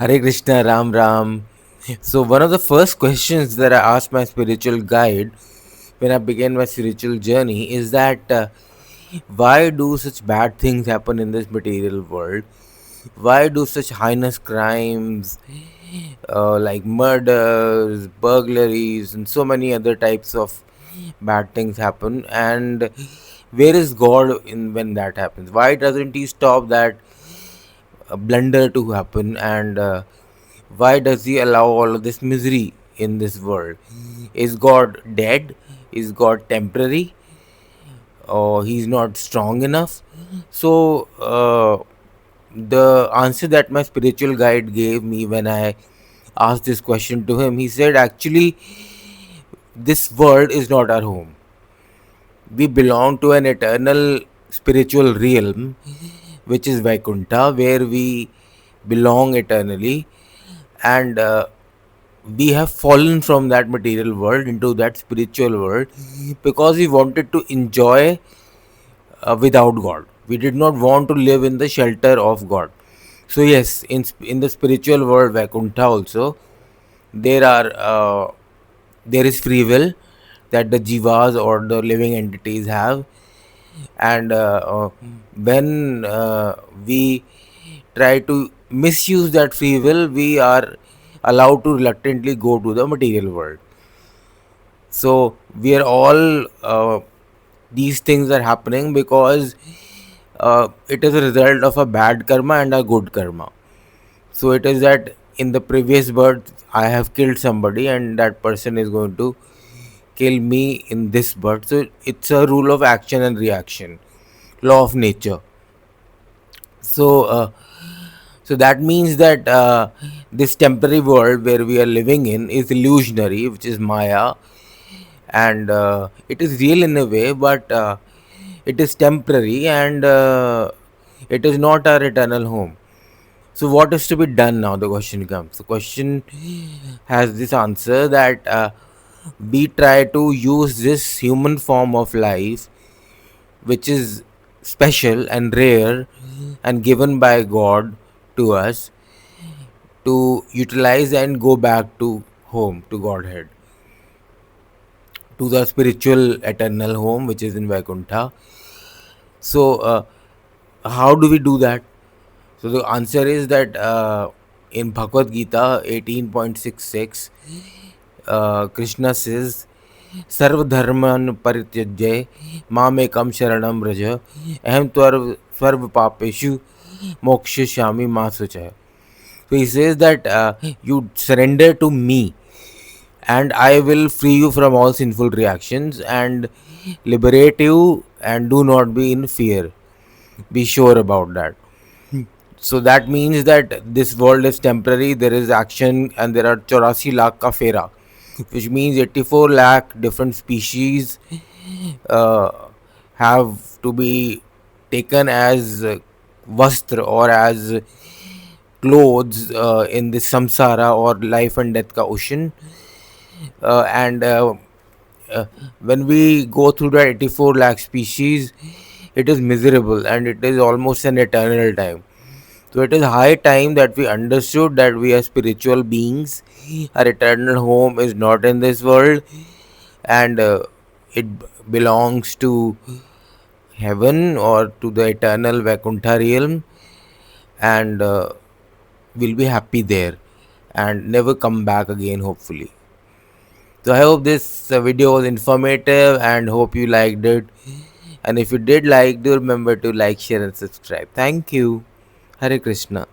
Hare Krishna, Ram Ram. So, one of the first questions that I asked my spiritual guide when I began my spiritual journey is that why do such bad things happen in this material world? Why do such heinous crimes like murders, burglaries, and so many other types of bad things happen? And where is God in when that happens? Why doesn't He stop that blunder to happen? And why does He allow all of this misery in this world? Is God dead? Is God temporary? Or He's not strong enough? So, the answer that my spiritual guide gave me when I asked this question to him, he said, actually, this world is not our home. We belong to an eternal spiritual realm, which is Vaikuntha, where we belong eternally. And we have fallen from that material world into that spiritual world because we wanted to enjoy without God. We did not want to live in the shelter of God. So yes, in the spiritual world, Vaikuntha also, there are there is free will that the jivas or the living entities have, and when we try to misuse that free will, we are allowed to reluctantly go to the material world. So we are all these things are happening because it is a result of a bad karma and a good karma. So it is that in the previous birth I have killed somebody and that person is going to kill me in this birth. So it's a rule of action and reaction, law of nature. So so that means that this temporary world where we are living in is illusionary, which is Maya, and it is real in a way, but it is temporary and it is not our eternal home. So, what is to be done now? The question comes. The question has this answer that we try to use this human form of life, which is special and rare and given by God to us, to utilize and go back to home, to Godhead, to the spiritual eternal home, which is in Vaikuntha. So, how do we do that? So the answer is that in Bhagavad Gita 18.66, Krishna says, Sarva dharman parityajya mamekam sharanam raja aham tvarv papeshu moksha shami masucha. So he says that you surrender to me and I will free you from all sinful reactions and liberate you, and do not be in fear. Be sure about that. So that means that this world is temporary. There is action, and there are 84 lakh ka fera, which means 84 lakh different species uh, have to be taken as vastra or as clothes in this samsara or life and death ka ocean. And when we go through the 84 lakh species, it is miserable and it is almost an eternal time. So it is high time that we understood that we are spiritual beings. Our eternal home is not in this world, and belongs to heaven or to the eternal Vaikuntha realm, and we'll be happy there and never come back again, hopefully. So I hope this video was informative and hope you liked it. And if you did like, do remember to like, share, and subscribe. Thank you. Hare Krishna.